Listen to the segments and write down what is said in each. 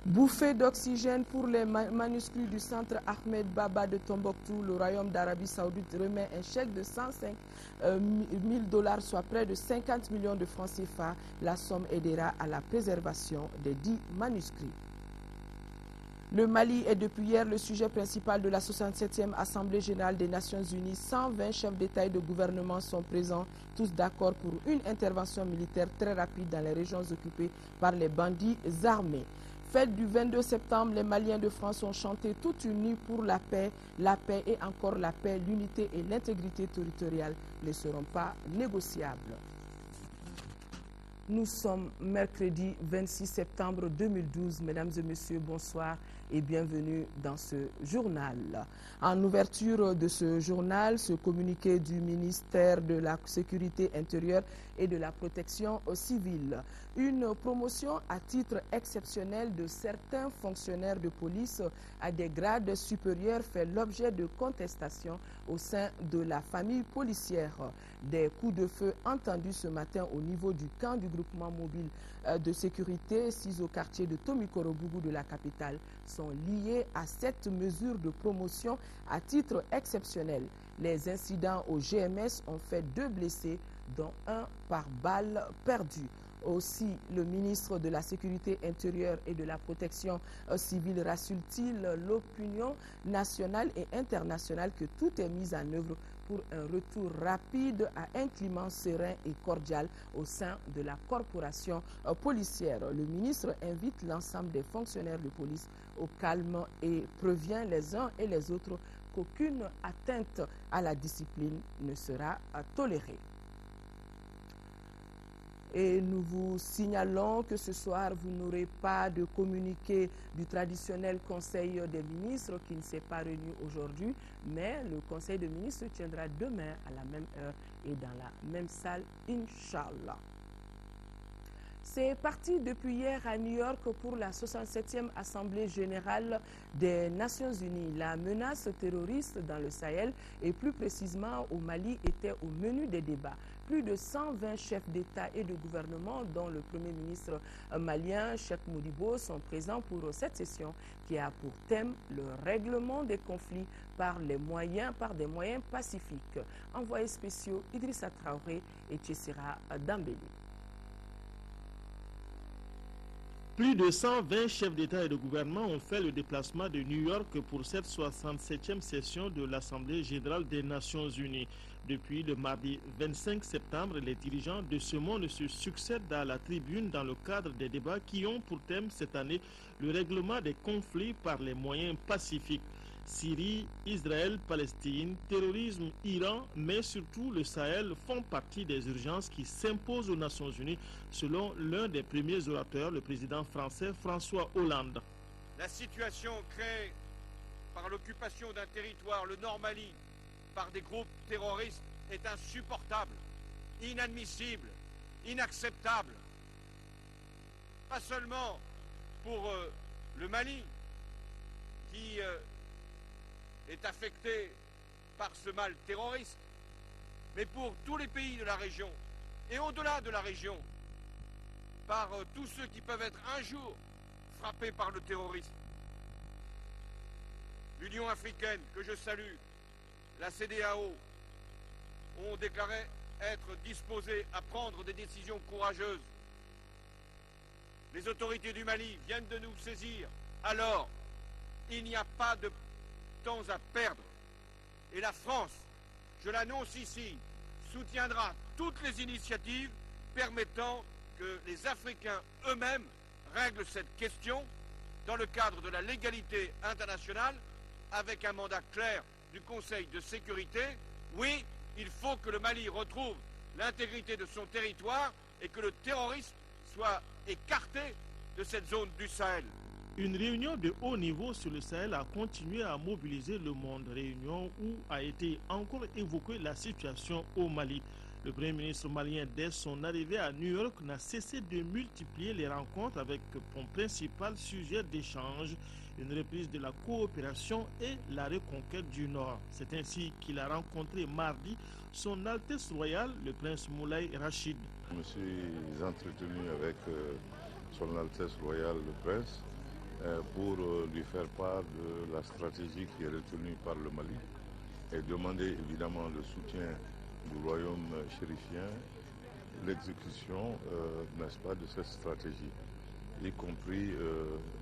Bouffée d'oxygène pour les manuscrits du centre Ahmed Baba de Tombouctou. Le Royaume d'Arabie Saoudite remet un chèque de 105 000 $, soit près de 50 millions de francs CFA. La somme aidera à la préservation des 10 manuscrits. Le Mali est depuis hier le sujet principal de la 67e Assemblée générale des Nations unies. 120 chefs d'État et de gouvernement sont présents, tous d'accord pour une intervention militaire très rapide dans les régions occupées par les bandits armés. Fête du 22 septembre, les Maliens de France ont chanté tout unis pour la paix et encore la paix, l'unité et l'intégrité territoriale ne seront pas négociables. Nous sommes mercredi 26 septembre 2012. Mesdames et messieurs, bonsoir et bienvenue dans ce journal. En ouverture de ce journal, ce communiqué du ministère de la Sécurité intérieure et de la Protection civile. Une promotion à titre exceptionnel de certains fonctionnaires de police à des grades supérieurs fait l'objet de contestations au sein de la famille policière. Des coups de feu entendus ce matin au niveau du camp du groupement mobile de sécurité 6 au quartier de Tomikorobougou de la capitale sont liés à cette mesure de promotion à titre exceptionnel. Les incidents au GMS ont fait 2 blessés, dont 1 par balle perdue. Aussi, le ministre de la Sécurité intérieure et de la Protection civile rassure-t-il l'opinion nationale et internationale que tout est mis en œuvre pour un retour rapide à un climat serein et cordial au sein de la corporation policière. Le ministre invite l'ensemble des fonctionnaires de police au calme et prévient les uns et les autres qu'aucune atteinte à la discipline ne sera tolérée. Et nous vous signalons que ce soir, vous n'aurez pas de communiqué du traditionnel Conseil des ministres qui ne s'est pas réuni aujourd'hui, mais le Conseil des ministres se tiendra demain à la même heure et dans la même salle, Inch'Allah. C'est parti depuis hier à New York pour la 67e Assemblée générale des Nations unies. La menace terroriste dans le Sahel et plus précisément au Mali était au menu des débats. Plus de 120 chefs d'État et de gouvernement, dont le Premier ministre malien, Cheikh Modibo, sont présents pour cette session qui a pour thème le règlement des conflits par des moyens pacifiques. Envoyés spéciaux Idrissa Traoré et Tchessira Dambélé. Plus de 120 chefs d'État et de gouvernement ont fait le déplacement de New York pour cette 67e session de l'Assemblée générale des Nations unies. Depuis le mardi 25 septembre, les dirigeants de ce monde se succèdent à la tribune dans le cadre des débats qui ont pour thème cette année le règlement des conflits par les moyens pacifiques. Syrie, Israël, Palestine, terrorisme, Iran, mais surtout le Sahel font partie des urgences qui s'imposent aux Nations unies, selon l'un des premiers orateurs, le président français François Hollande. La situation créée par l'occupation d'un territoire, le Nord Mali, par des groupes terroristes est insupportable, inadmissible, inacceptable. Pas seulement pour le Mali, qui est affecté par ce mal terroriste, mais pour tous les pays de la région et au-delà de la région, par tous ceux qui peuvent être un jour frappés par le terrorisme. L'Union africaine, que je salue, la CEDEAO, ont déclaré être disposées à prendre des décisions courageuses. Les autorités du Mali viennent de nous saisir. Alors, il n'y a pas de temps à perdre. Et la France, je l'annonce ici, soutiendra toutes les initiatives permettant que les Africains eux-mêmes règlent cette question dans le cadre de la légalité internationale avec un mandat clair du Conseil de sécurité. Oui, il faut que le Mali retrouve l'intégrité de son territoire et que le terrorisme soit écarté de cette zone du Sahel. Une réunion de haut niveau sur le Sahel a continué à mobiliser le monde. Réunion où a été encore évoquée la situation au Mali. Le Premier ministre malien, dès son arrivée à New York, n'a cessé de multiplier les rencontres avec pour principal sujet d'échange une reprise de la coopération et la reconquête du Nord. C'est ainsi qu'il a rencontré mardi son Altesse royale, le prince Moulay Rachid. Je me suis entretenu avec son Altesse royale, le prince, pour lui faire part de la stratégie qui est retenue par le Mali et demander évidemment le soutien du royaume chérifien, l'exécution, n'est-ce pas, de cette stratégie, y compris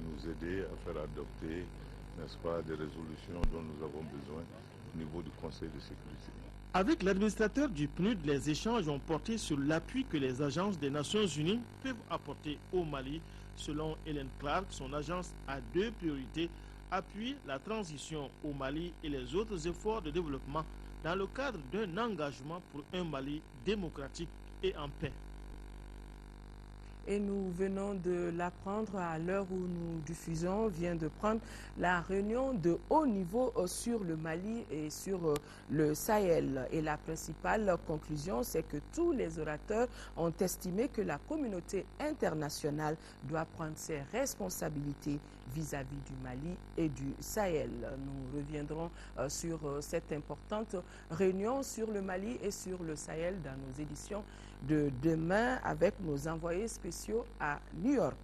nous aider à faire adopter, n'est-ce pas, des résolutions dont nous avons besoin au niveau du Conseil de sécurité. Avec l'administrateur du PNUD, les échanges ont porté sur l'appui que les agences des Nations Unies peuvent apporter au Mali. Selon Hélène Clark, son agence a deux priorités: appuyer la transition au Mali et les autres efforts de développement dans le cadre d'un engagement pour un Mali démocratique et en paix. Et nous venons de l'apprendre à l'heure où nous diffusons, vient de prendre la réunion de haut niveau sur le Mali et sur le Sahel. Et la principale conclusion, c'est que tous les orateurs ont estimé que la communauté internationale doit prendre ses responsabilités vis-à-vis du Mali et du Sahel. Nous reviendrons sur cette importante réunion sur le Mali et sur le Sahel dans nos éditions de demain avec nos envoyés spéciaux à New York.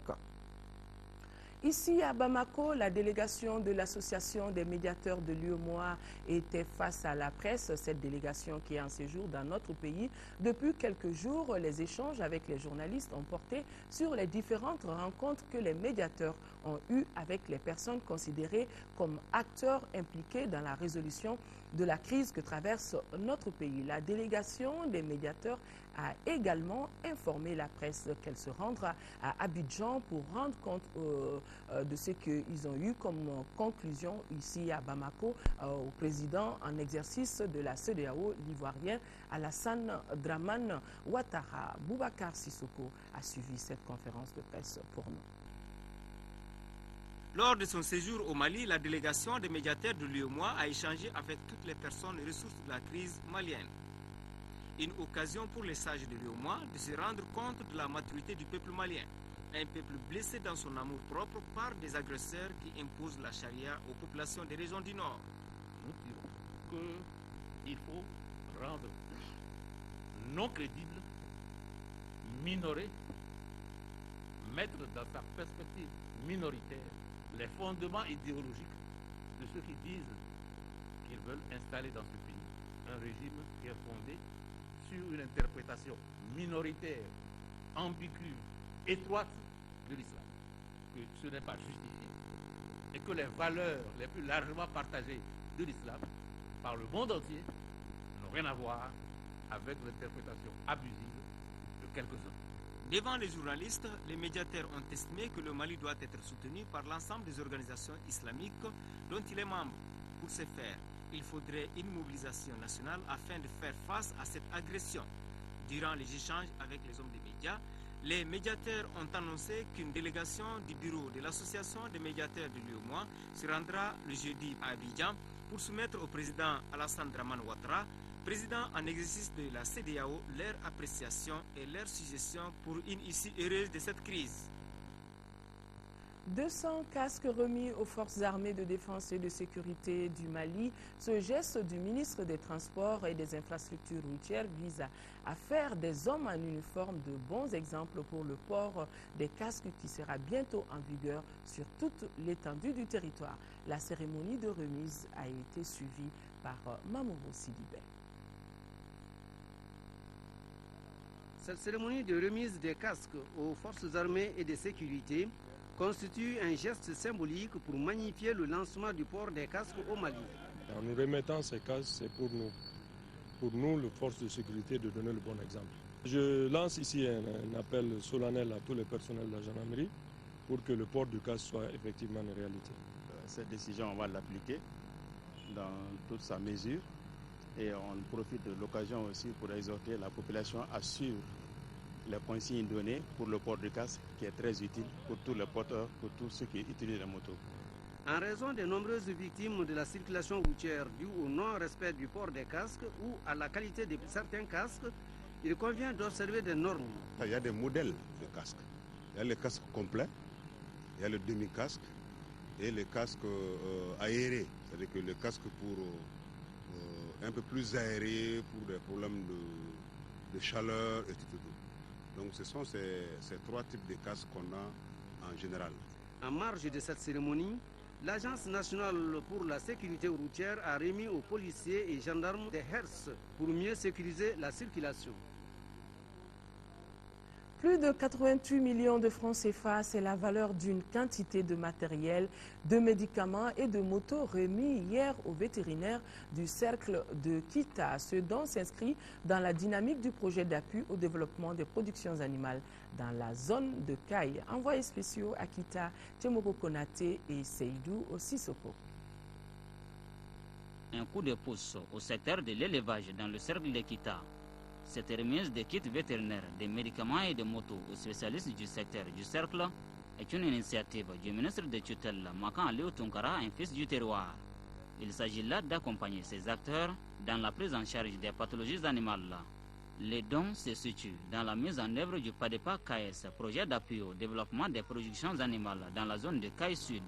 Ici à Bamako, la délégation de l'association des médiateurs de l'UEMOA était face à la presse. Cette délégation qui est en séjour dans notre pays. Depuis quelques jours, les échanges avec les journalistes ont porté sur les différentes rencontres que les médiateurs ont eues avec les personnes considérées comme acteurs impliqués dans la résolution de la crise que traverse notre pays. La délégation des médiateurs a également informé la presse qu'elle se rendra à Abidjan pour rendre compte de ce qu'ils ont eu comme conclusion ici à Bamako au président en exercice de la CEDEAO, l'Ivoirien Alassane Dramane Ouattara. Boubacar Sissoko a suivi cette conférence de presse pour nous. Lors de son séjour au Mali, la délégation des médiateurs de l'UEMOA a échangé avec toutes les personnes ressources de la crise malienne. Une occasion pour les sages de l'UEMOA de se rendre compte de la maturité du peuple malien, un peuple blessé dans son amour propre par des agresseurs qui imposent la charia aux populations des régions du Nord. Nous dirons qu'il faut rendre non crédible, minorer, mettre dans sa perspective minoritaire les fondements idéologiques de ceux qui disent qu'ils veulent installer dans ce pays un régime qui est fondé sur une interprétation minoritaire, ambiguë, étroite de l'islam, que ce n'est pas justifié, et que les valeurs les plus largement partagées de l'islam par le monde entier n'ont rien à voir avec l'interprétation abusive de quelques-uns. Devant les journalistes, les médiateurs ont estimé que le Mali doit être soutenu par l'ensemble des organisations islamiques dont il est membre. Pour ce faire, il faudrait une mobilisation nationale afin de faire face à cette agression. Durant les échanges avec les hommes des médias, les médiateurs ont annoncé qu'une délégation du bureau de l'association des médiateurs de l'UEMOA se rendra le jeudi à Abidjan pour soumettre au président Alassane Dramane Ouattara, président en exercice de la CEDEAO, leur appréciation et leur suggestion pour une issue heureuse de cette crise. 200 casques remis aux forces armées de défense et de sécurité du Mali. Ce geste du ministre des Transports et des Infrastructures routières vise à faire des hommes en uniforme de bons exemples pour le port des casques qui sera bientôt en vigueur sur toute l'étendue du territoire. La cérémonie de remise a été suivie par Mamoudou Sidibé. Cette cérémonie de remise des casques aux forces armées et de sécurité constitue un geste symbolique pour magnifier le lancement du port des casques au Mali. En nous remettant ces casques, c'est pour nous, les forces de sécurité, de donner le bon exemple. Je lance ici un appel solennel à tous les personnels de la gendarmerie pour que le port du casque soit effectivement une réalité. Cette décision, on va l'appliquer dans toute sa mesure. Et on profite de l'occasion aussi pour exhorter la population à suivre les consignes données pour le port du casque, qui est très utile pour tous les porteurs, pour tous ceux qui utilisent la moto. En raison des nombreuses victimes de la circulation routière dues au non-respect du port des casques ou à la qualité de certains casques, il convient d'observer des normes. Il y a des modèles de casques. Il y a le casque complet, il y a le demi-casque et les casques aérés. C'est-à-dire que le casque pour un peu plus aéré, pour des problèmes de chaleur et tout. Donc ce sont ces trois types de casques qu'on a en général. En marge de cette cérémonie, l'Agence nationale pour la sécurité routière a remis aux policiers et gendarmes des herses pour mieux sécuriser la circulation. Plus de 88 millions de francs CFA, c'est la valeur d'une quantité de matériel, de médicaments et de motos remis hier aux vétérinaires du cercle de Kita, ce dont s'inscrit dans la dynamique du projet d'appui au développement des productions animales dans la zone de Caille. Envoyés spéciaux à Kita, Tchemoko Konaté et Seydou Sissoko. Un coup de pouce au secteur de l'élevage dans le cercle de Kita. Cette remise de kits vétérinaires, des médicaments et de motos aux spécialistes du secteur du cercle est une initiative du ministre de tutelle Makan Aliou Tunkara, un fils du terroir. Il s'agit là d'accompagner ces acteurs dans la prise en charge des pathologies animales. Les dons se situent dans la mise en œuvre du PADEPA KS, projet d'appui au développement des productions animales dans la zone de Caille Sud,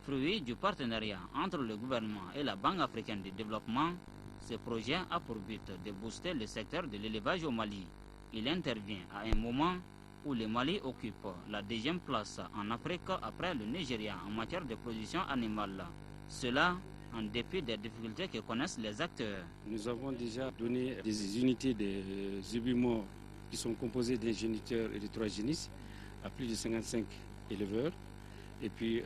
fruit du partenariat entre le gouvernement et la Banque africaine de développement. Ce projet a pour but de booster le secteur de l'élevage au Mali. Il intervient à un moment où le Mali occupe la deuxième place en Afrique après le Nigeria en matière de production animale. Cela en dépit des difficultés que connaissent les acteurs. Nous avons déjà donné des unités de zébus morts qui sont composées d'un géniteur et de 3 génisses à plus de 55 éleveurs. Et puis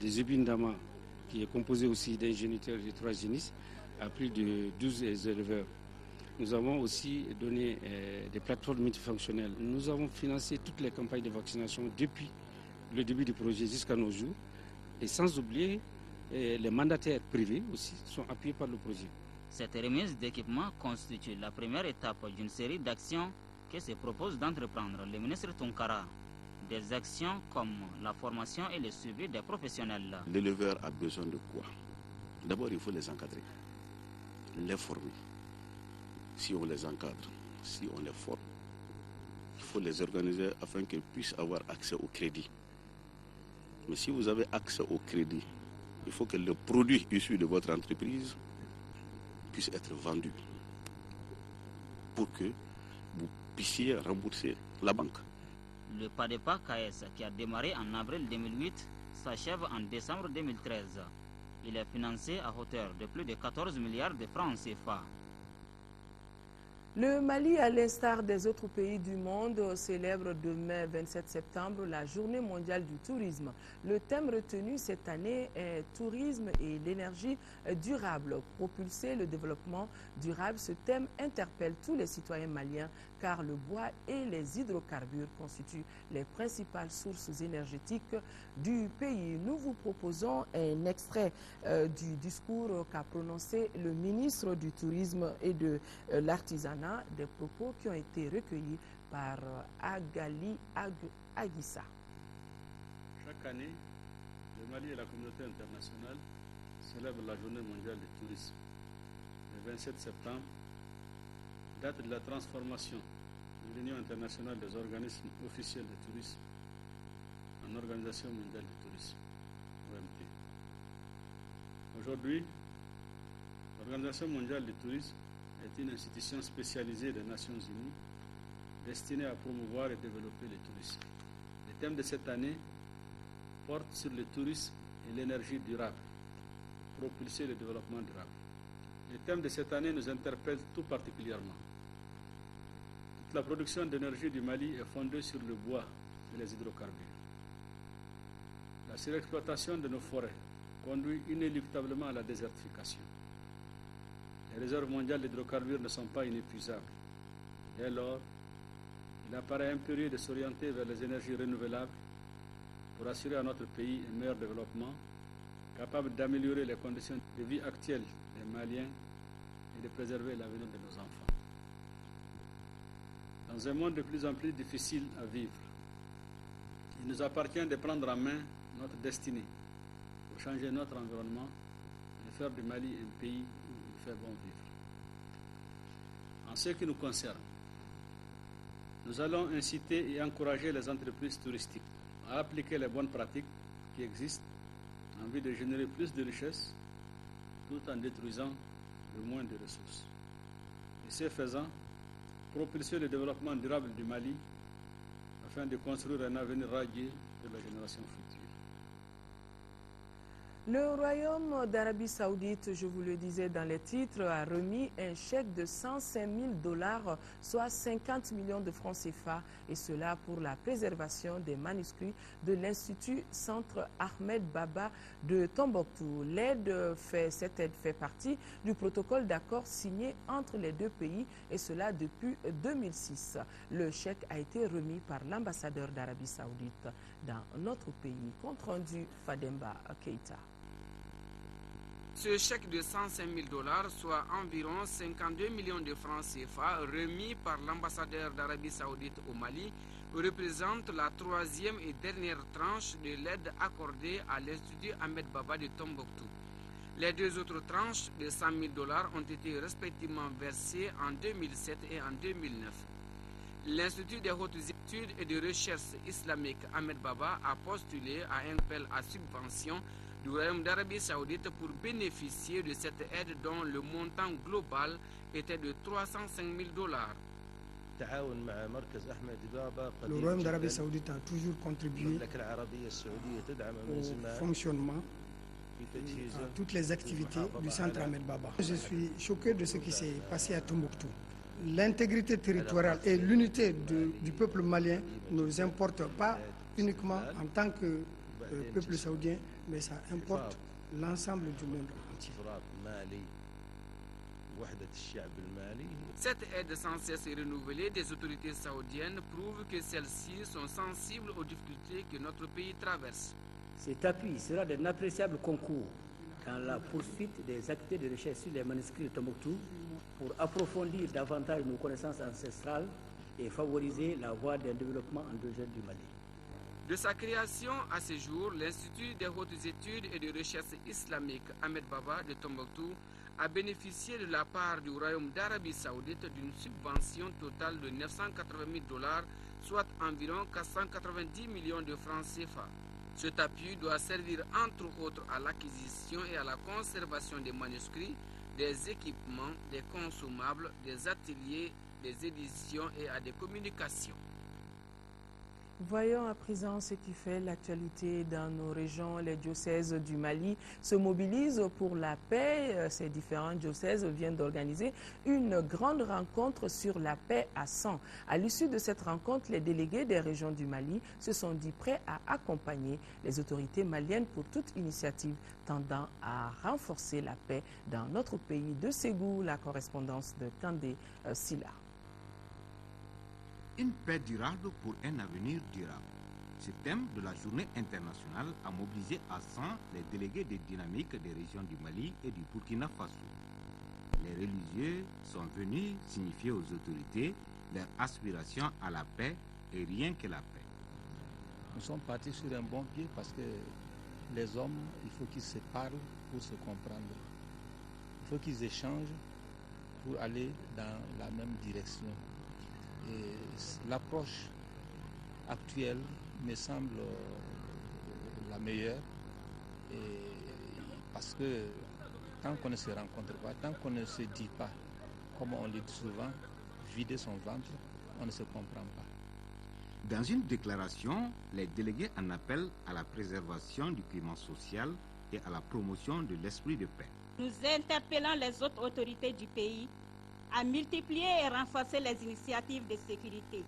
des zébus ndama qui est composé aussi d'un géniteur et de 3 génisses à plus de 12 éleveurs. Nous avons aussi donné des plateformes multifonctionnelles. Nous avons financé toutes les campagnes de vaccination depuis le début du projet jusqu'à nos jours. Et sans oublier, les mandataires privés aussi sont appuyés par le projet. Cette remise d'équipement constitue la première étape d'une série d'actions que se propose d'entreprendre le ministre Tunkara. Des actions comme la formation et le suivi des professionnels. L'éleveur a besoin de quoi? D'abord, il faut les encadrer, les former. Si on les encadre, si on les forme, il faut les organiser afin qu'ils puissent avoir accès au crédit. Mais si vous avez accès au crédit, il faut que le produit issu de votre entreprise puisse être vendu pour que vous puissiez rembourser la banque. Le PADEPA KS, qui a démarré en avril 2008, s'achève en décembre 2013. Il est financé à hauteur de plus de 14 milliards de francs CFA. Le Mali, à l'instar des autres pays du monde, célèbre demain 27 septembre la Journée mondiale du tourisme. Le thème retenu cette année est tourisme et l'énergie durable. Propulser le développement durable, ce thème interpelle tous les citoyens maliens car le bois et les hydrocarbures constituent les principales sources énergétiques du pays. Nous vous proposons un extrait du discours qu'a prononcé le ministre du Tourisme et de l'Artisanat, des propos qui ont été recueillis par Agali Aguissa. Chaque année, le Mali et la communauté internationale célèbrent la Journée mondiale du tourisme. Le 27 septembre, date de la transformation de l'Union internationale des organismes officiels de tourisme en Organisation mondiale du tourisme, OMT. Aujourd'hui, l'Organisation mondiale du tourisme est une institution spécialisée des Nations Unies destinée à promouvoir et développer le tourisme. Le thème de cette année porte sur le tourisme et l'énergie durable, propulser le développement durable. Le thème de cette année nous interpelle tout particulièrement. Toute la production d'énergie du Mali est fondée sur le bois et les hydrocarbures. La surexploitation de nos forêts conduit inéluctablement à la désertification. Les réserves mondiales d'hydrocarbures ne sont pas inépuisables. Dès lors, il apparaît impérieux de s'orienter vers les énergies renouvelables pour assurer à notre pays un meilleur développement, capable d'améliorer les conditions de vie actuelles des Maliens et de préserver l'avenir de nos enfants. Dans un monde de plus en plus difficile à vivre, il nous appartient de prendre en main notre destinée pour changer notre environnement et faire du Mali un pays où il fait bon vivre. En ce qui nous concerne, Nous allons inciter et encourager les entreprises touristiques à appliquer les bonnes pratiques qui existent en vue de générer plus de richesses tout en détruisant le moins de ressources. Et ce faisant, propulser le développement durable du Mali afin de construire un avenir radieux pour la génération future. Le Royaume d'Arabie Saoudite, je vous le disais dans les titres, a remis un chèque de 105 000 $, soit 50 millions de francs CFA, et cela pour la préservation des manuscrits de l'Institut Centre Ahmed Baba de Tombouctou. Cette aide fait partie du protocole d'accord signé entre les deux pays, et cela depuis 2006. Le chèque a été remis par l'ambassadeur d'Arabie Saoudite dans notre pays. Compte rendu Fademba Keita. Ce chèque de 105 000 $, soit environ 52 millions de francs CFA, remis par l'ambassadeur d'Arabie Saoudite au Mali, représente la troisième et dernière tranche de l'aide accordée à l'Institut Ahmed Baba de Tombouctou. Les deux autres tranches de 100 000 $ ont été respectivement versées en 2007 et en 2009. L'Institut des hautes études et de recherche islamique Ahmed Baba a postulé à un appel à subvention du Royaume d'Arabie Saoudite pour bénéficier de cette aide dont le montant global était de 305 000 $. Le Royaume d'Arabie Saoudite a toujours contribué au fonctionnement à toutes les activités du centre Ahmed Baba. Je suis choqué de ce qui s'est passé à Tombouctou. L'intégrité territoriale et l'unité du peuple malien ne nous importe pas uniquement en tant que peuple saoudien, mais ça importe l'ensemble du monde entier. Cette aide sans cesse renouvelée des autorités saoudiennes prouve que celles-ci sont sensibles aux difficultés que notre pays traverse. Cet appui sera d'un appréciable concours dans la poursuite des activités de recherche sur les manuscrits de Tombouctou pour approfondir davantage nos connaissances ancestrales et favoriser la voie d'un développement endogène du Mali. De sa création à ce jour, l'Institut des hautes études et de recherche islamique Ahmed Baba de Tombouctou a bénéficié de la part du Royaume d'Arabie Saoudite d'une subvention totale de 980 000 $, soit environ 490 millions de francs CFA. Cet appui doit servir entre autres à l'acquisition et à la conservation des manuscrits, des équipements, des consommables, des ateliers, des éditions et à des communications. Voyons à présent ce qui fait l'actualité dans nos régions. Les diocèses du Mali se mobilisent pour la paix. Ces différents diocèses viennent d'organiser une grande rencontre sur la paix à 100. À l'issue de cette rencontre, les délégués des régions du Mali se sont dit prêts à accompagner les autorités maliennes pour toute initiative tendant à renforcer la paix dans notre pays. De Ségou, la correspondance de Kandé Silla. Une paix durable pour un avenir durable. Ce thème de la journée internationale a mobilisé à 100 les délégués des dynamiques des régions du Mali et du Burkina Faso. Les religieux sont venus signifier aux autorités leur aspiration à la paix et rien que la paix. Nous sommes partis sur un bon pied parce que les hommes, il faut qu'ils se parlent pour se comprendre. Il faut qu'ils échangent pour aller dans la même direction. Et l'approche actuelle me semble la meilleure parce que tant qu'on ne se rencontre pas, tant qu'on ne se dit pas, comme on le dit souvent, vider son ventre, on ne se comprend pas. Dans une déclaration, les délégués en appellent à la préservation du climat social et à la promotion de l'esprit de paix. Nous interpellons les autres autorités du pays à multiplier et renforcer les initiatives de sécurité,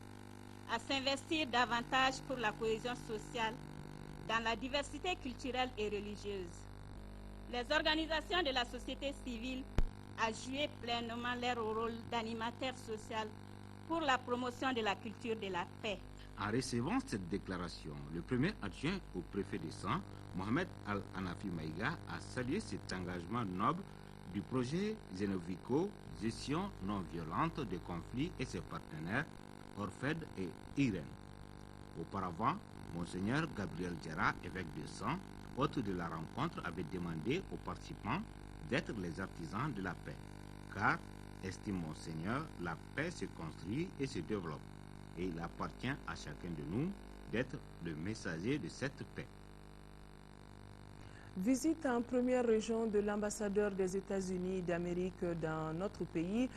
à s'investir davantage pour la cohésion sociale dans la diversité culturelle et religieuse. Les organisations de la société civile à jouer pleinement leur rôle d'animateur social pour la promotion de la culture de la paix. En recevant cette déclaration, le premier adjoint au préfet de San, Mohamed Al-Hanafi Maïga, a salué cet engagement noble du projet Zenovico, gestion non violente des conflits, et ses partenaires, Orfed et Irène. Auparavant, Monseigneur Gabriel Djara, évêque de San, hôte de la rencontre, avait demandé aux participants d'être les artisans de la paix, car, estime Monseigneur, la paix se construit et se développe, et il appartient à chacun de nous d'être le messager de cette paix. Visite en première région de l'ambassadeur des États-Unis d'Amérique dans notre pays.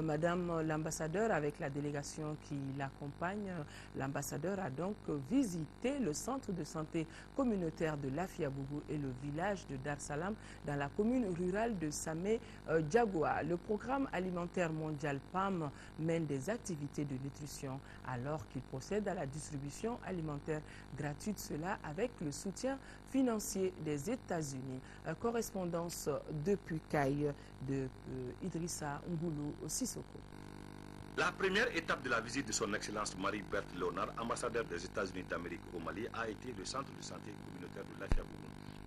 Madame l'ambassadeur, avec la délégation qui l'accompagne, l'ambassadeur a donc visité le centre de santé communautaire de Lafiabougou et le village de Dar Salam dans la commune rurale de Samé-Diagoua. Le programme alimentaire mondial PAM mène des activités de nutrition alors qu'il procède à la distribution alimentaire gratuite, cela avec le soutien financier des États-Unis. Correspondance depuis Caille de Idrissa Ngoulou Sissoko. La première étape de la visite de son Excellence Marie-Berthe Léonard, ambassadeur des États-Unis d'Amérique au Mali, a été le centre de santé communautaire de Lafiabougou.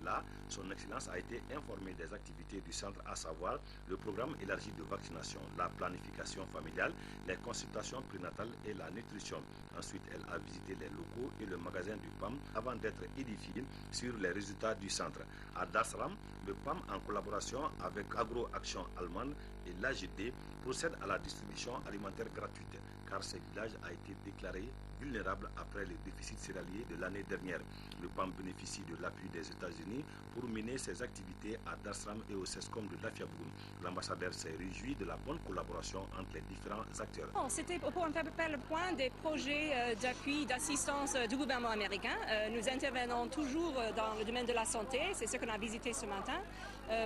Là, son Excellence a été informée des activités du centre, à savoir le programme élargi de vaccination, la planification familiale, les consultations prénatales et la nutrition. Ensuite, elle a visité les locaux et le magasin du PAM avant d'être édifiée sur les résultats du centre. À Dar Salam, le PAM, en collaboration avec Agro Action Allemande et l'AGD, procède à la distribution alimentaire gratuite, car ce village a été déclaré vulnérable après le déficit céréalier de l'année dernière. Le PAM bénéficie de l'appui des États-Unis pour mener ses activités à Dar Salam et au CESCOM de Lafiabougou. L'ambassadeur s'est réjoui de la bonne collaboration entre les différents acteurs. C'était pour faire le point des projets d'appui, d'assistance du gouvernement américain. Nous intervenons toujours dans le domaine de la santé, c'est ce qu'on a visité ce matin,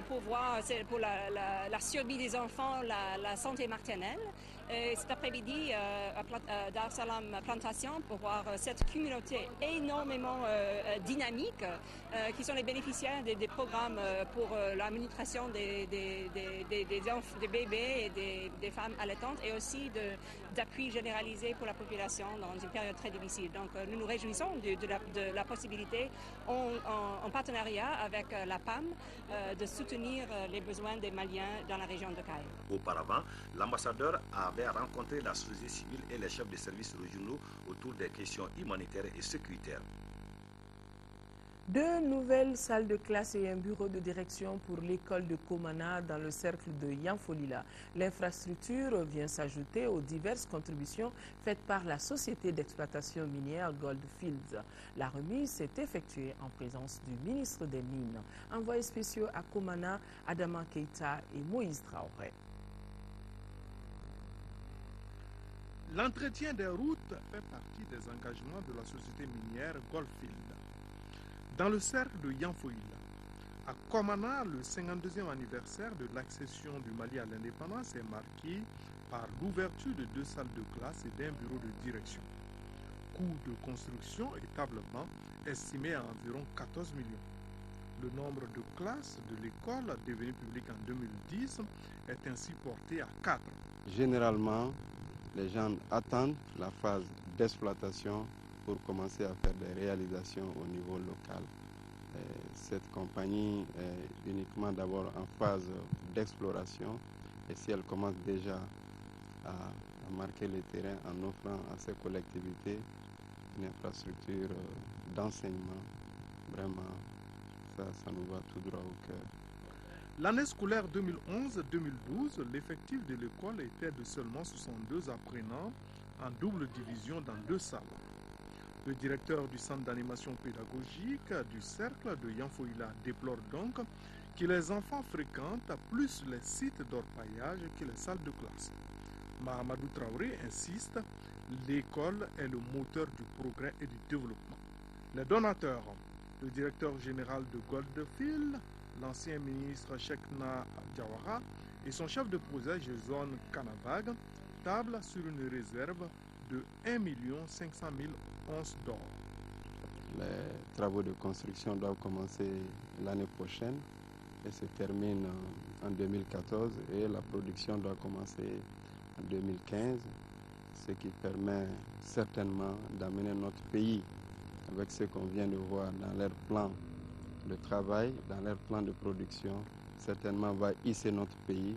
pour voir pour la survie des enfants, la santé maternelle. Cet après-midi, à Dar Salam Plantation, pour voir cette communauté énormément dynamique, qui sont les bénéficiaires des programmes pour la nutrition des bébés et des femmes allaitantes, et aussi d'appui généralisé pour la population dans une période très difficile. Donc nous nous réjouissons de la possibilité, en partenariat avec la PAM, de soutenir les besoins des Maliens dans la région de Caille. Auparavant, l'ambassadeur avait rencontré la société civile et les chefs de services régionaux autour des questions humanitaires et sécuritaires. Deux nouvelles salles de classe et un bureau de direction pour l'école de Komana dans le cercle de Yanfolila. L'infrastructure vient s'ajouter aux diverses contributions faites par la société d'exploitation minière Goldfields. La remise s'est effectuée en présence du ministre des Mines. Envoyés spéciaux à Komana, Adama Keita et Moïse Traoré. L'entretien des routes fait partie des engagements de la société minière Goldfields. Dans le cercle de Yanfolila, à Komana, le 52e anniversaire de l'accession du Mali à l'indépendance est marqué par l'ouverture de deux salles de classe et d'un bureau de direction. Coût de construction et table-banc estimé à environ 14 millions. Le nombre de classes de l'école devenue publique en 2010 est ainsi porté à 4. Généralement, les gens attendent la phase d'exploitation pour commencer à faire des réalisations au niveau local. Cette compagnie est uniquement d'abord en phase d'exploration, et si elle commence déjà à marquer le terrain en offrant à ces collectivités une infrastructure d'enseignement, vraiment, ça nous va tout droit au cœur. L'année scolaire 2011-2012, l'effectif de l'école était de seulement 62 apprenants en double division dans deux salles. Le directeur du centre d'animation pédagogique du cercle de Yanfolila déplore donc que les enfants fréquentent plus les sites d'orpaillage que les salles de classe. Mahamadou Traoré insiste, l'école est le moteur du progrès et du développement. Les donateurs, le directeur général de Goldfields, l'ancien ministre Chekna Diawara et son chef de projet Jason Kanabag tablent sur une réserve de 1 500 000 onces d'or. Les travaux de construction doivent commencer l'année prochaine et se terminent en 2014, et la production doit commencer en 2015, ce qui permet certainement d'amener notre pays, avec ce qu'on vient de voir dans leur plan de travail, dans leur plan de production, certainement va hisser notre pays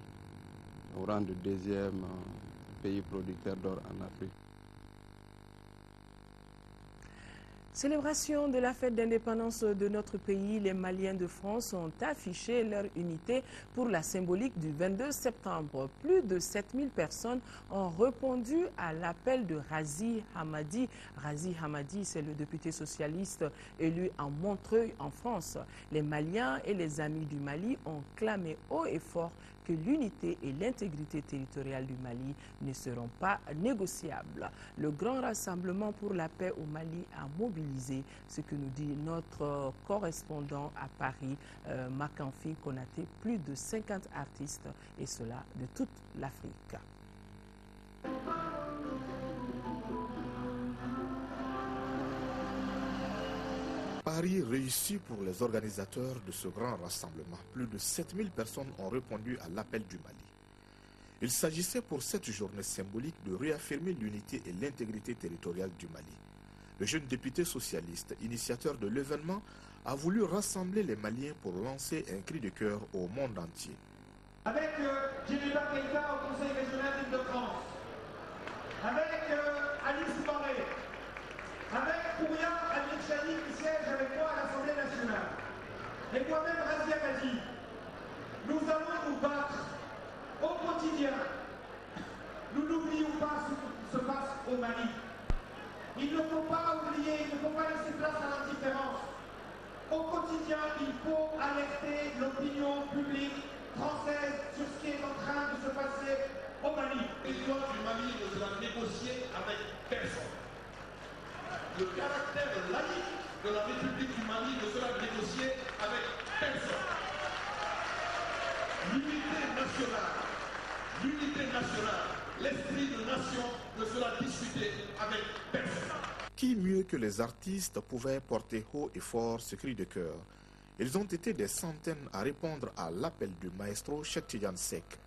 au rang de deuxième pays producteur d'or en Afrique. Célébration de la fête d'indépendance de notre pays, les Maliens de France ont affiché leur unité pour la symbolique du 22 septembre. Plus de 7000 personnes ont répondu à l'appel de Razi Hamadi. Razi Hamadi, c'est le député socialiste élu en Montreuil en France. Les Maliens et les amis du Mali ont clamé haut et fort que l'unité et l'intégrité territoriale du Mali ne seront pas négociables. Le grand rassemblement pour la paix au Mali a mobilisé, ce que nous dit notre correspondant à Paris, Makanfi Konaté, plus de 50 artistes, et cela de toute l'Afrique. Paris réussit pour les organisateurs de ce grand rassemblement. Plus de 7000 personnes ont répondu à l'appel du Mali. Il s'agissait pour cette journée symbolique de réaffirmer l'unité et l'intégrité territoriale du Mali. Le jeune député socialiste, initiateur de l'événement, a voulu rassembler les Maliens pour lancer un cri de cœur au monde entier. Avec Djeneba Keïta au Conseil régional d'Île-de-France, avec Alice Barré, avec Kouria Al-Mekshani qui siège avec moi à l'Assemblée nationale, et moi-même Razi Hamadi, nous allons nous battre au quotidien. Nous n'oublions pas ce qui se passe au Mali. Il ne faut pas oublier, il ne faut pas laisser place à l'indifférence. Au quotidien, il faut alerter l'opinion publique française sur ce qui est en train de se passer au Mali. L'histoire du Mali ne sera négociée avec personne. Le caractère laïque de la République du Mali ne sera négocié avec personne. L'unité nationale, l'esprit de nation ne sera discuté avec personne. Qui mieux que les artistes pouvait porter haut et fort ce cri de cœur? Ils ont été des centaines à répondre à l'appel du maestro Cheikh Tidiane Seck.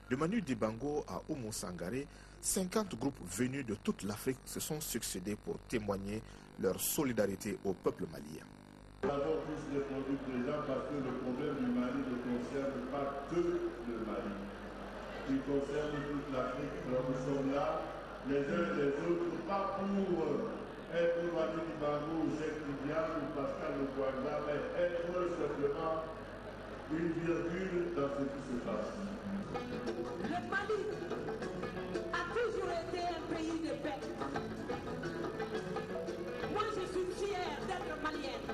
De Manu Dibango à Oumou Sangaré, 50 groupes venus de toute l'Afrique se sont succédés pour témoigner leur solidarité au peuple malien. Nous avons tous répondu présents parce que le problème du Mali ne concerne pas que le Mali. Il concerne toute l'Afrique. Alors nous sommes là, les uns et les autres, pas pour être Manu Dibango ou Cheikh Tidiane ou Pascal Lugwanda, mais être simplement une virgule dans ce qui se passe. Le Mali a toujours été un pays de paix. Moi, je suis fière d'être malienne.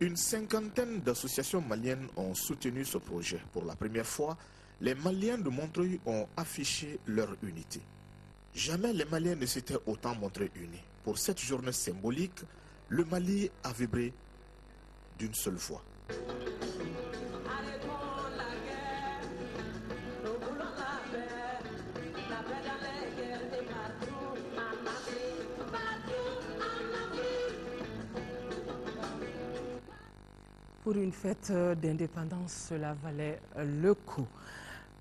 Une cinquantaine d'associations maliennes ont soutenu ce projet. Pour la première fois, les Maliens de Montreuil ont affiché leur unité. Jamais les Maliens ne s'étaient autant montrés unis. Pour cette journée symbolique, le Mali a vibré d'une seule voix. Pour une fête d'indépendance, cela valait le coup.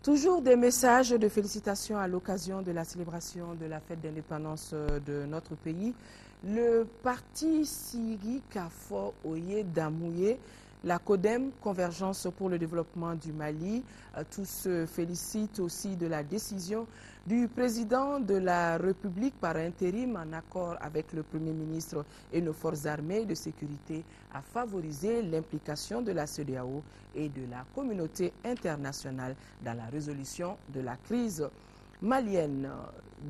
Toujours des messages de félicitations à l'occasion de la célébration de la fête d'indépendance de notre pays. Le parti Sigi Kafo Oye Damouye, la CODEM, Convergence pour le développement du Mali, tous se félicitent aussi de la décision du président de la République par intérim en accord avec le Premier ministre et nos forces armées de sécurité à favoriser l'implication de la CEDEAO et de la communauté internationale dans la résolution de la crise malienne.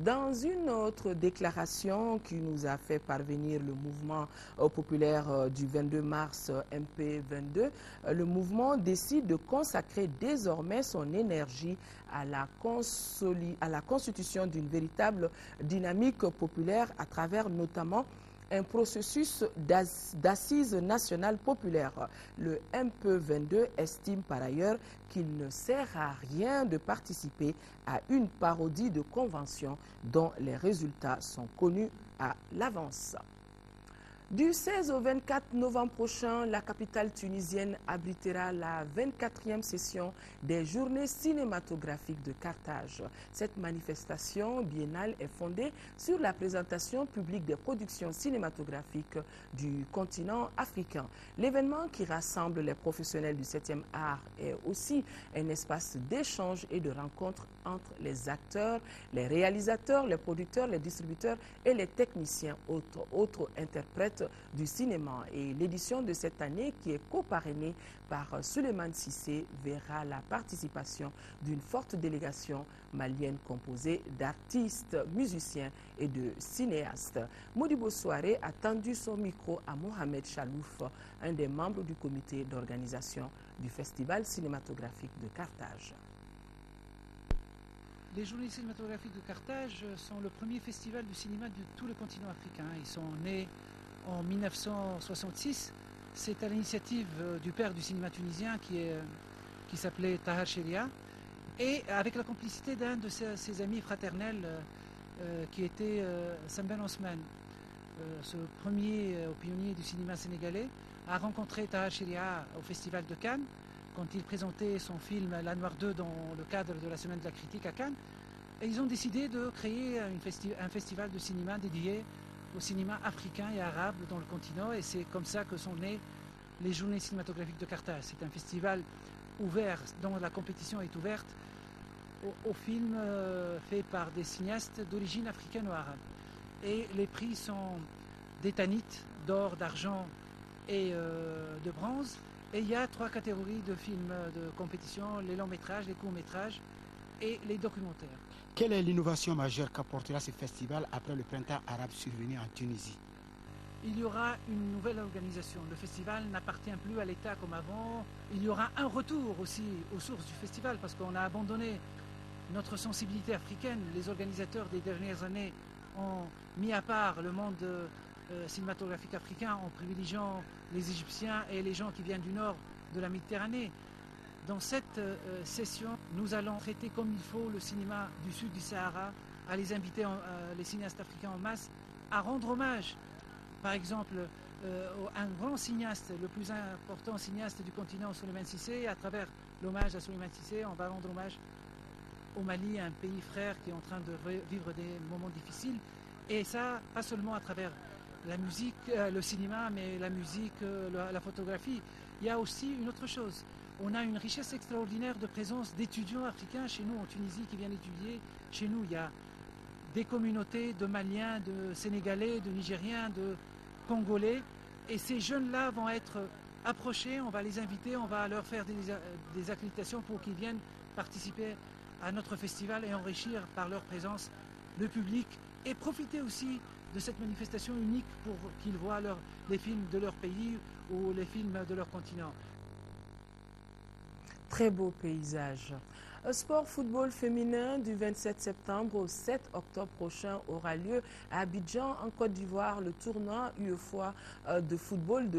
Dans une autre déclaration qui nous a fait parvenir le mouvement populaire du 22 mars MP22, le mouvement décide de consacrer désormais son énergie à la constitution d'une véritable dynamique populaire à travers notamment un processus d'assises nationales populaires. Le MP22 estime par ailleurs qu'il ne sert à rien de participer à une parodie de convention dont les résultats sont connus à l'avance. Du 16 au 24 novembre prochain, la capitale tunisienne abritera la 24e session des Journées cinématographiques de Carthage. Cette manifestation biennale est fondée sur la présentation publique des productions cinématographiques du continent africain. L'événement qui rassemble les professionnels du 7e art est aussi un espace d'échange et de rencontre entre les acteurs, les réalisateurs, les producteurs, les distributeurs et les techniciens, autres interprètes du cinéma. Et l'édition de cette année, qui est co-parrainée par Souleymane Cissé, verra la participation d'une forte délégation malienne composée d'artistes, musiciens et de cinéastes. Modibo Soare a tendu son micro à Mohamed Chalouf, un des membres du comité d'organisation du Festival cinématographique de Carthage. Les Journées cinématographiques de Carthage sont le premier festival du cinéma de tout le continent africain. Ils sont nés en 1966. C'est à l'initiative du père du cinéma tunisien qui s'appelait Tahar Cheria, et avec la complicité d'un de ses amis fraternels qui était Sam Ben Osman. Ce premier pionnier du cinéma sénégalais a rencontré Tahar Cheria au Festival de Cannes quand il présentait son film La Noire 2 dans le cadre de la Semaine de la Critique à Cannes. Et ils ont décidé de créer un festival de cinéma dédié au cinéma africain et arabe dans le continent, et c'est comme ça que sont nées les Journées cinématographiques de Carthage. C'est un festival ouvert, dont la compétition est ouverte aux films faits par des cinéastes d'origine africaine ou arabe. Et les prix sont des tannites, d'or, d'argent et de bronze. Et il y a 3 catégories de films de compétition: les longs métrages, les courts métrages et les documentaires. Quelle est l'innovation majeure qu'apportera ce festival après le printemps arabe survenu en Tunisie? Il y aura une nouvelle organisation. Le festival n'appartient plus à l'État comme avant. Il y aura un retour aussi aux sources du festival parce qu'on a abandonné notre sensibilité africaine. Les organisateurs des dernières années ont mis à part le monde cinématographique africain en privilégiant les Égyptiens et les gens qui viennent du nord de la Méditerranée. Dans cette session, nous allons traiter comme il faut le cinéma du sud du Sahara, à les inviter, les cinéastes africains en masse, à rendre hommage, par exemple, un grand cinéaste, le plus important cinéaste du continent, Souleymane Cissé. À travers l'hommage à Souleymane Cissé, on va rendre hommage au Mali, un pays frère qui est en train de vivre des moments difficiles. Et ça, pas seulement à travers la musique, le cinéma, mais la musique, la photographie. Il y a aussi une autre chose. On a une richesse extraordinaire de présence d'étudiants africains chez nous en Tunisie qui viennent étudier. Chez nous, il y a des communautés de Maliens, de Sénégalais, de Nigériens, de Congolais. Et ces jeunes-là vont être approchés, on va les inviter, on va leur faire des accréditations pour qu'ils viennent participer à notre festival et enrichir par leur présence le public et profiter aussi de cette manifestation unique pour qu'ils voient les films de leur pays ou les films de leur continent. Très beau paysage. Un sport football féminin du 27 septembre au 7 octobre prochain aura lieu à Abidjan, en Côte d'Ivoire, le tournoi UEFA de football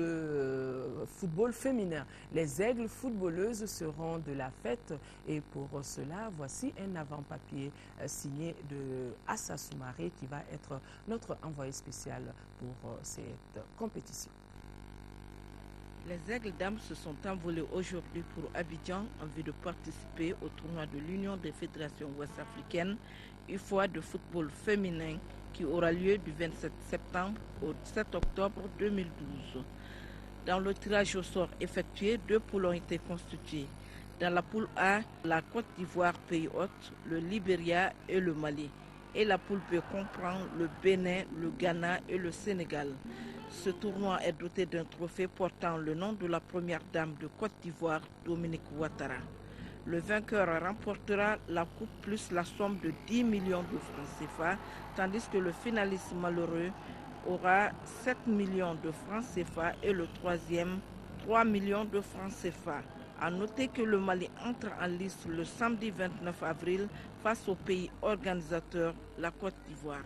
féminin. Les aigles footballeuses seront de la fête et pour cela, voici un avant-papier signé de Assa Soumaré qui va être notre envoyé spécial pour cette compétition. Les aigles dames se sont envolés aujourd'hui pour Abidjan en vue de participer au tournoi de l'Union des fédérations ouest-africaines UEFA de football féminin qui aura lieu du 27 septembre au 7 octobre 2012. Dans le tirage au sort effectué, 2 poules ont été constituées. Dans la poule A, la Côte d'Ivoire, pays hôte, le Libéria et le Mali. Et la poule B comprend le Bénin, le Ghana et le Sénégal. Ce tournoi est doté d'un trophée portant le nom de la première dame de Côte d'Ivoire, Dominique Ouattara. Le vainqueur remportera la coupe plus la somme de 10 millions de francs CFA, tandis que le finaliste malheureux aura 7 millions de francs CFA et le troisième 3 millions de francs CFA. A noter que le Mali entre en lice le samedi 29 avril face au pays organisateur, la Côte d'Ivoire.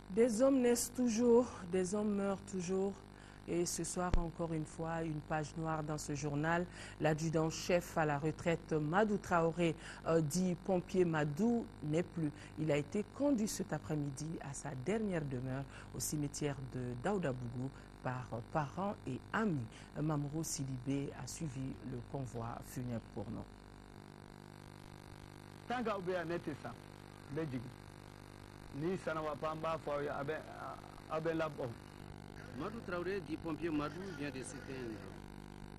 Des hommes naissent toujours, des hommes meurent toujours. Et ce soir, encore une fois, une page noire dans ce journal. L'adjudant-chef à la retraite Madou Traoré, dit pompier Madou, n'est plus. Il a été conduit cet après-midi à sa dernière demeure au cimetière de Daoudabougou par parents et amis. Mamourou Sidibé a suivi le convoi funèbre pour nous. Madou Traoré, dit pompier Madou, vient de s'éteindre.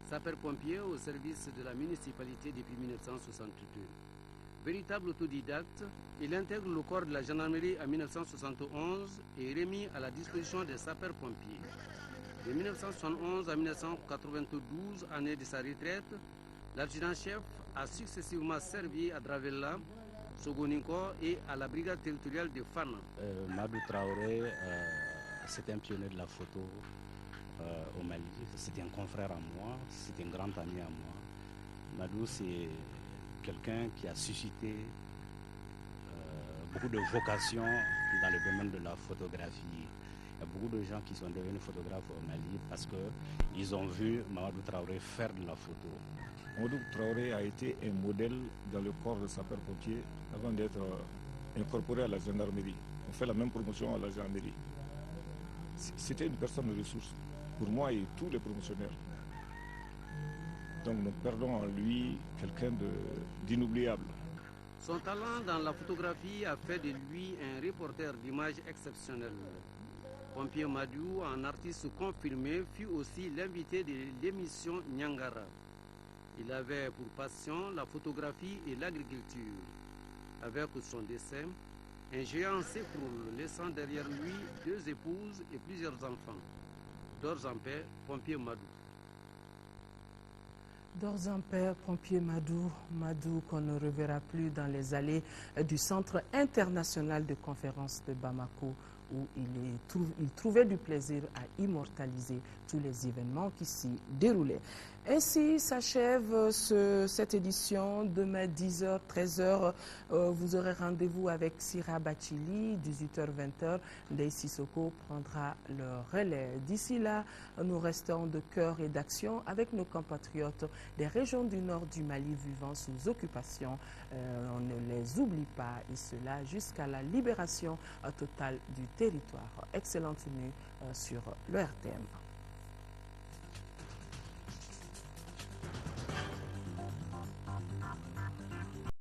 Sapeur-pompier au service de la municipalité depuis 1962. Véritable autodidacte, il intègre le corps de la gendarmerie en 1971 et est remis à la disposition des sapeurs-pompiers. De 1971 à 1992, année de sa retraite, l'adjudant-chef a successivement servi à Dravella, Sogoninko et à la brigade territoriale de Fana. Madou Traoré, c'est un pionnier de la photo au Mali. C'est un confrère à moi, c'est un grand ami à moi. Madou, c'est quelqu'un qui a suscité beaucoup de vocations dans le domaine de la photographie. Il y a beaucoup de gens qui sont devenus photographes au Mali parce qu'ils ont vu Mamadou Traoré faire de la photo. Mamadou Traoré a été un modèle dans le corps de sapeurs-pompiers avant d'être incorporé à la gendarmerie. On fait la même promotion à la gendarmerie. C'était une personne de ressources pour moi et tous les promotionnaires. Donc nous perdons en lui quelqu'un d'inoubliable. Son talent dans la photographie a fait de lui un reporter d'images exceptionnel. Pompier Madou, un artiste confirmé, fut aussi l'invité de l'émission Nyangara. Il avait pour passion la photographie et l'agriculture. Avec son décès, un géant s'écroule, laissant derrière lui 2 épouses et plusieurs enfants. D'ores en paix, pompier Madou. D'ores en paix, pompier Madou, qu'on ne reverra plus dans les allées du Centre international de conférences de Bamako, où il trouvait du plaisir à immortaliser tous les événements qui s'y déroulaient. Ainsi s'achève cette édition. Demain, 10h, 13h, vous aurez rendez-vous avec Sira Bachili, 18h, 20h. Ndeye Sissoko prendra le relais. D'ici là, nous restons de cœur et d'action avec nos compatriotes des régions du nord du Mali vivant sous occupation. On ne les oublie pas, et cela jusqu'à la libération totale du territoire. Excellente nuit sur le RTM.